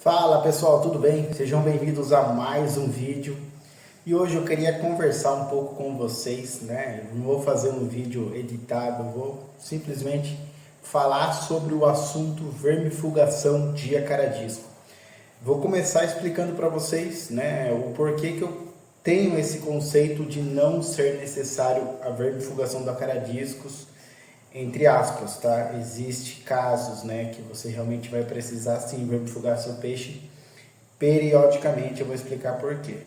Fala pessoal, tudo bem? Sejam bem-vindos a mais um vídeo. E hoje eu queria conversar um pouco com vocês, né? Eu não vou fazer um vídeo editado, vou simplesmente falar sobre o assunto vermifugação de acaradisco. Vou começar explicando para vocês, né, o porquê que eu tenho esse conceito de não ser necessário a vermifugação do acaradiscos, entre aspas, tá? Existe casos, né, que você realmente vai precisar sim vermifugar seu peixe periodicamente. Eu vou explicar por quê.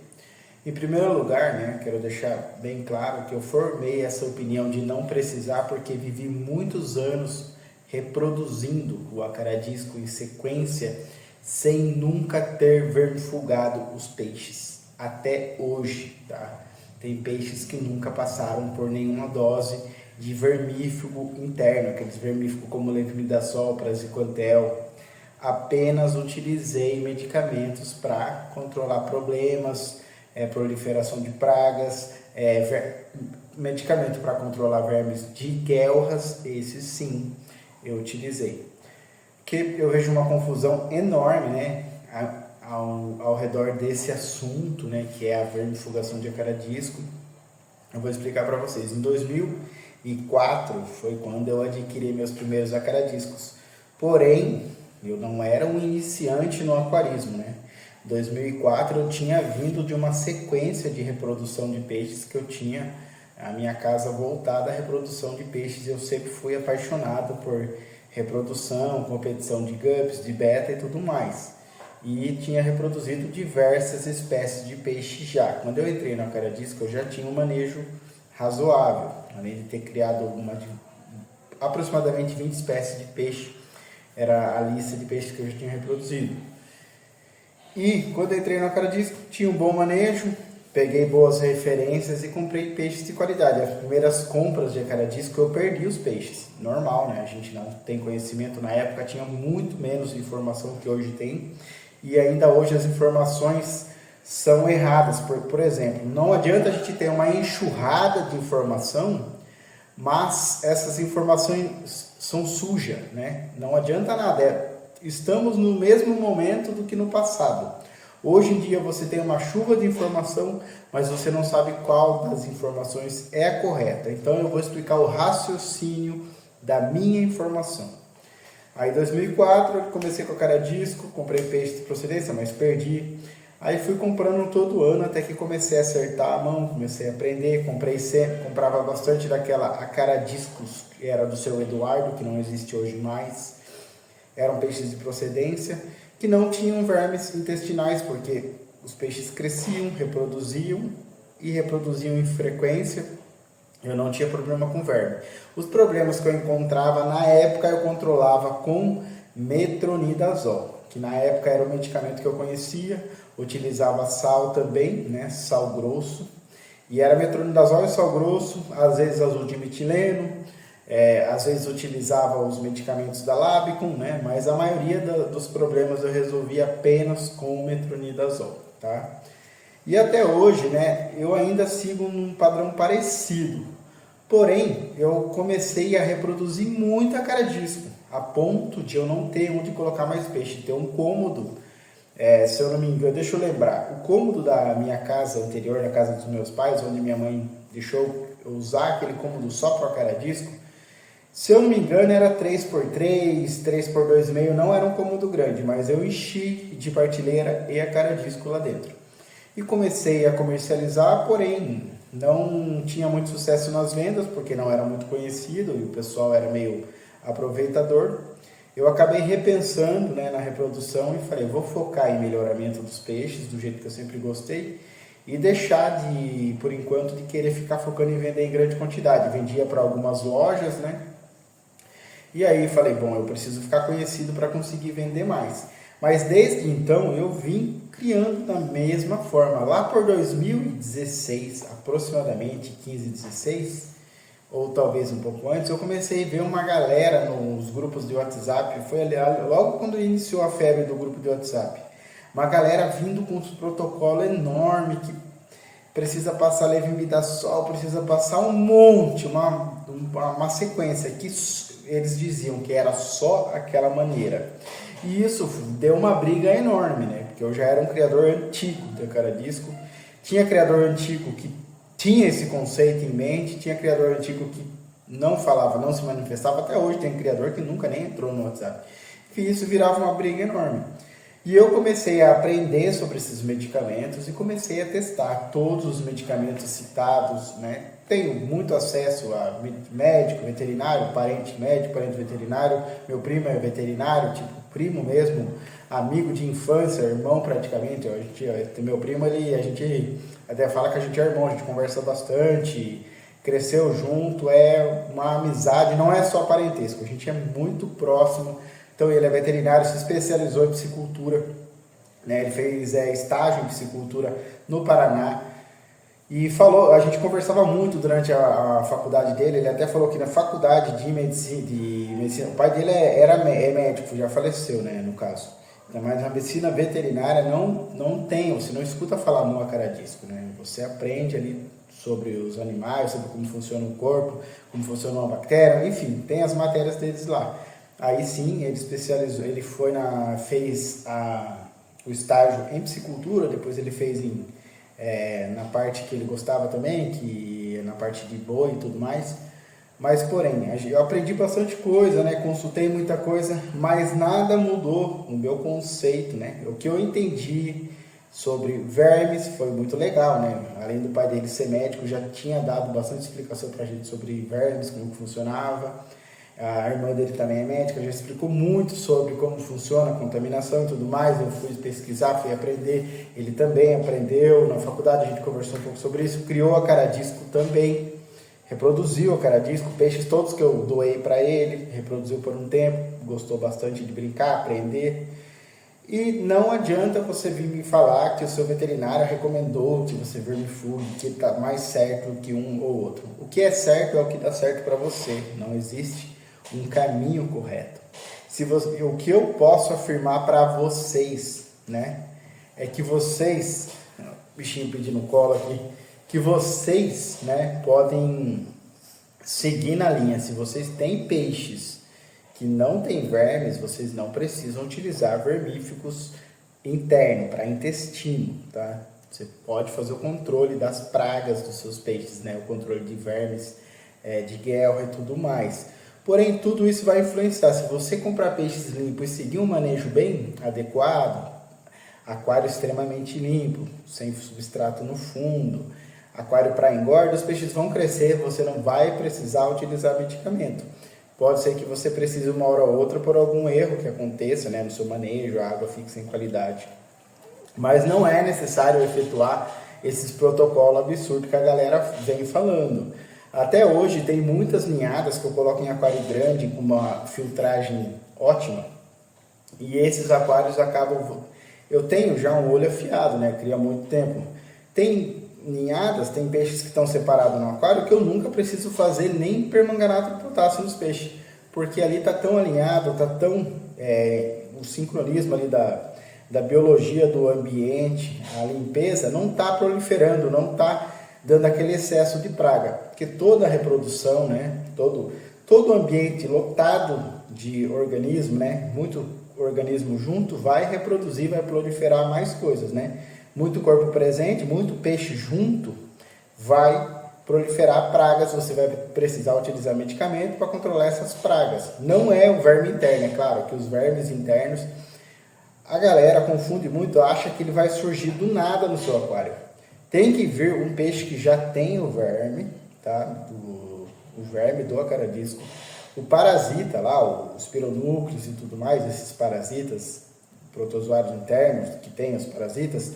Em primeiro lugar, né, quero deixar bem claro que eu formei essa opinião de não precisar porque vivi muitos anos reproduzindo o acaradisco em sequência sem nunca ter vermifugado os peixes, até hoje, tá? Tem peixes que nunca passaram por nenhuma dose de vermífugo interno, aqueles vermífugos como levimidasol, praziquantel. Apenas utilizei medicamentos para controlar problemas, proliferação de pragas, medicamento para controlar vermes de guelras, esses sim eu utilizei. Que eu vejo uma confusão enorme, né, ao redor desse assunto, né, que é a vermifugação de acaradisco. Eu vou explicar para vocês. Em 2004 foi quando eu adquiri meus primeiros acaradiscos. Porém, eu não era um iniciante no aquarismo, né? Em 2004 eu tinha vindo de uma sequência de reprodução de peixes que eu tinha a minha casa voltada à reprodução de peixes. Eu sempre fui apaixonado por reprodução, competição de guppies, de beta e tudo mais. E tinha reproduzido diversas espécies de peixe já. Quando eu entrei no acaradisco, eu já tinha um manejo razoável, além de ter criado aproximadamente 20 espécies de peixe, era a lista de peixes que eu já tinha reproduzido. E quando eu entrei no acaradisco, tinha um bom manejo, peguei boas referências e comprei peixes de qualidade. As primeiras compras de acaradisco eu perdi os peixes, normal, né? A gente não tem conhecimento, na época tinha muito menos informação que hoje tem, e ainda hoje as informações são erradas. Por exemplo, não adianta a gente ter uma enxurrada de informação, mas essas informações são sujas, né? Não adianta nada. Estamos no mesmo momento do que no passado. Hoje em dia você tem uma chuva de informação, mas você não sabe qual das informações é a correta. Então eu vou explicar o raciocínio da minha informação. Aí em 2004 eu comecei com acaradisco, comprei peixe de procedência, mas perdi. Aí fui comprando todo ano até que comecei a acertar a mão, comecei a aprender, comprava bastante daquela acaradiscos, que era do seu Eduardo, que não existe hoje mais. Eram peixes de procedência, que não tinham vermes intestinais, porque os peixes cresciam, reproduziam em frequência. Eu não tinha problema com verme. Os problemas que eu encontrava na época eu controlava com metronidazol, que na época era o medicamento que eu conhecia. Utilizava sal também, né, sal grosso, e era metronidazol e sal grosso, às vezes azul de metileno, às vezes utilizava os medicamentos da Labicum, né, mas a maioria dos problemas eu resolvia apenas com o metronidazol, tá? E até hoje, né, eu ainda sigo num padrão parecido, porém eu comecei a reproduzir muito acaradisco, a ponto de eu não ter onde colocar mais peixe, ter um cômodo. Se eu não me engano, deixa eu lembrar, o cômodo da minha casa anterior, na casa dos meus pais, onde minha mãe deixou eu usar aquele cômodo só para o acaradisco, se eu não me engano era 3x3, 3x2,5, não era um cômodo grande, mas eu enchi de partilheira e acaradisco lá dentro. E comecei a comercializar, porém não tinha muito sucesso nas vendas, porque não era muito conhecido e o pessoal era meio aproveitador. Eu acabei repensando, né, na reprodução e falei, vou focar em melhoramento dos peixes, do jeito que eu sempre gostei, e deixar de, por enquanto, de querer ficar focando em vender em grande quantidade. Vendia para algumas lojas, né? E aí falei, bom, eu preciso ficar conhecido para conseguir vender mais. Mas desde então eu vim criando da mesma forma. Lá por 2016, aproximadamente 15, 16, ou talvez um pouco antes, eu comecei a ver uma galera nos grupos de WhatsApp, foi logo quando iniciou a febre do grupo de WhatsApp, uma galera vindo com um protocolo enorme, que precisa passar levimidasol, precisa passar um monte, uma sequência, que eles diziam que era só aquela maneira. E isso deu uma briga enorme, né? Porque eu já era um criador antigo do Cara-Disco. Tinha criador antigo que tinha esse conceito em mente, tinha criador antigo que não falava, não se manifestava. Até hoje tem criador que nunca nem entrou no WhatsApp. E isso virava uma briga enorme. E eu comecei a aprender sobre esses medicamentos e comecei a testar todos os medicamentos citados, né? Tenho muito acesso a médico, veterinário, parente médico, parente veterinário. Meu primo é veterinário, tipo primo mesmo, amigo de infância, irmão praticamente. Meu primo, a gente até fala que a gente é irmão, a gente conversa bastante, cresceu junto, é uma amizade, não é só parentesco, a gente é muito próximo. Então ele é veterinário, se especializou em piscicultura, né? Ele fez estágio em piscicultura no Paraná e falou, a gente conversava muito durante a faculdade dele. Ele até falou que na faculdade de medicina, o pai dele é médico, já faleceu, né, no caso. Mas na medicina veterinária não tem, você não escuta falar no Cara-Disco, né? Você aprende ali sobre os animais, sobre como funciona o corpo, como funciona uma bactéria, enfim, tem as matérias deles lá. Aí sim, ele especializou, ele fez o estágio em piscicultura, depois ele fez na parte que ele gostava também, que é na parte de boi e tudo mais. Mas porém, eu aprendi bastante coisa, né? Consultei muita coisa, mas nada mudou no meu conceito, né? O que eu entendi sobre vermes foi muito legal, né? Além do pai dele ser médico, já tinha dado bastante explicação pra gente sobre vermes, como que funcionava. A irmã dele também é médica, já explicou muito sobre como funciona a contaminação e tudo mais. Eu fui pesquisar, fui aprender, ele também aprendeu. Na faculdade a gente conversou um pouco sobre isso, criou a Cara-Disco também, reproduziu a Cara-Disco, peixes todos que eu doei para ele, reproduziu por um tempo, gostou bastante de brincar, aprender. E não adianta você vir me falar que o seu veterinário recomendou que você vermifugue, que está mais certo que um ou outro. O que é certo é o que dá certo para você, não existe um caminho correto. O que eu posso afirmar para vocês, né, é que vocês, bichinho pedindo colo aqui, que vocês, né, podem seguir na linha. Se vocês têm peixes que não têm vermes, vocês não precisam utilizar vermífugos internos para intestino, tá? Você pode fazer o controle das pragas dos seus peixes, né, o controle de vermes, de guelra e tudo mais. Porém, tudo isso vai influenciar. Se você comprar peixes limpos e seguir um manejo bem adequado, aquário extremamente limpo, sem substrato no fundo, aquário para engorda, os peixes vão crescer, você não vai precisar utilizar medicamento. Pode ser que você precise uma hora ou outra por algum erro que aconteça, né, no seu manejo, a água fique sem qualidade. Mas não é necessário efetuar esses protocolos absurdos que a galera vem falando. Até hoje tem muitas ninhadas que eu coloco em aquário grande com uma filtragem ótima. E esses aquários acabam... Eu tenho já um olho afiado, né? Cria há muito tempo. Tem ninhadas, tem peixes que estão separados no aquário que eu nunca preciso fazer nem permanganato de potássio nos peixes. Porque ali está tão alinhado, está tão... o sincronismo ali da biologia do ambiente, a limpeza, não está proliferando, não está dando aquele excesso de praga, porque toda a reprodução, né, todo ambiente lotado de organismo, né, muito organismo junto, vai reproduzir, vai proliferar mais coisas, né, muito corpo presente, muito peixe junto, vai proliferar pragas, você vai precisar utilizar medicamento para controlar essas pragas. Não é o verme interno, é claro que os vermes internos, a galera confunde muito, acha que ele vai surgir do nada no seu aquário. Tem que vir um peixe que já tem o verme, tá? O verme do Cara-Disco. O parasita lá, os pironúcleos e tudo mais, esses parasitas, protozoários internos que tem os parasitas,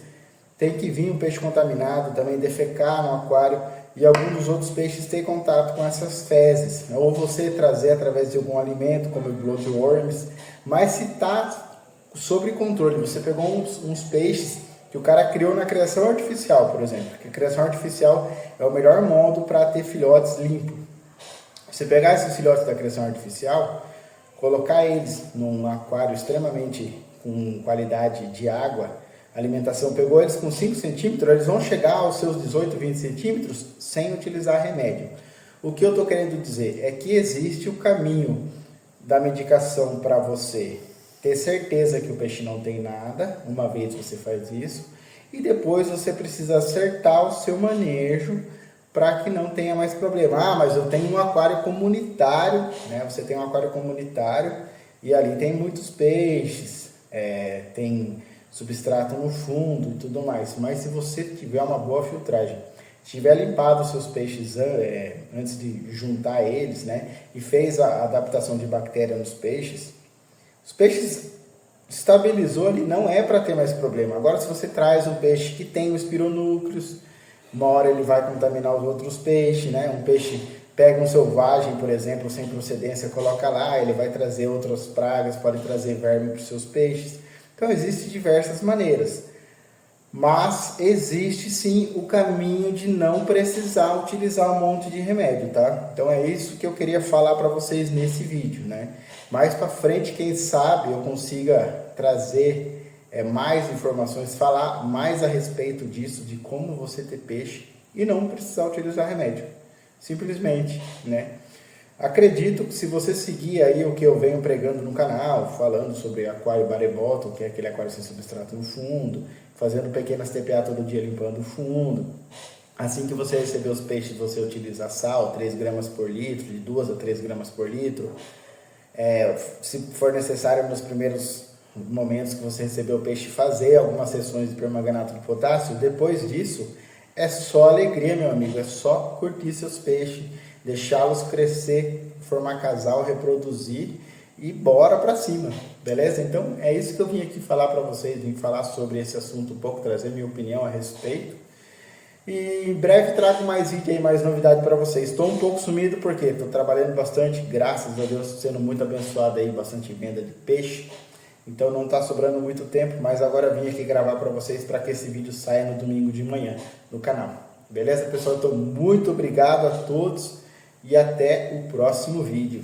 tem que vir um peixe contaminado, também defecar no aquário e alguns dos outros peixes ter contato com essas fezes. Né? Ou você trazer através de algum alimento, como bloodworms, mas se está sob controle, você pegou uns peixes que o cara criou na criação artificial, por exemplo, porque a criação artificial é o melhor modo para ter filhotes limpos. Você pegar esses filhotes da criação artificial, colocar eles num aquário extremamente com qualidade de água, alimentação, pegou eles com 5 centímetros, eles vão chegar aos seus 18, 20 centímetros sem utilizar remédio. O que eu estou querendo dizer é que existe o caminho da medicação para você ter certeza que o peixe não tem nada, uma vez você faz isso, e depois você precisa acertar o seu manejo para que não tenha mais problema. Ah, mas eu tenho um aquário comunitário, né? Você tem um aquário comunitário e ali tem muitos peixes, tem substrato no fundo e tudo mais. Mas se você tiver uma boa filtragem, tiver limpado os seus peixes antes de juntar eles, né? E fez a adaptação de bactéria nos peixes, os peixes estabilizou ali, não é para ter mais problema. Agora, se você traz um peixe que tem os espironúcleos, uma hora ele vai contaminar os outros peixes, né? Um peixe pega um selvagem, por exemplo, sem procedência, coloca lá, ele vai trazer outras pragas, pode trazer verme para os seus peixes. Então, existem diversas maneiras. Mas existe sim o caminho de não precisar utilizar um monte de remédio, tá? Então é isso que eu queria falar para vocês nesse vídeo, né? Mais para frente, quem sabe eu consiga trazer mais informações, falar mais a respeito disso, de como você ter peixe e não precisar utilizar remédio. Simplesmente, né? Acredito que se você seguir aí o que eu venho pregando no canal, falando sobre aquário Barebottom, que é aquele aquário sem substrato no fundo, fazendo pequenas TPA todo dia limpando o fundo. Assim que você receber os peixes, você utiliza sal, 3 gramas por litro, de 2 a 3 gramas por litro. Se for necessário, nos primeiros momentos que você receber o peixe, fazer algumas sessões de permanganato de potássio. Depois disso, é só alegria, meu amigo, é só curtir seus peixes, deixá-los crescer, formar casal, reproduzir e bora pra cima, beleza? Então é isso que eu vim aqui falar para vocês, vim falar sobre esse assunto um pouco, trazer minha opinião a respeito. E em breve trago mais vídeo aí, mais novidade para vocês. Estou um pouco sumido porque estou trabalhando bastante, graças a Deus, sendo muito abençoado aí, bastante venda de peixe. Então não está sobrando muito tempo, mas agora vim aqui gravar para vocês para que esse vídeo saia no domingo de manhã no canal. Beleza, pessoal? Então muito obrigado a todos e até o próximo vídeo.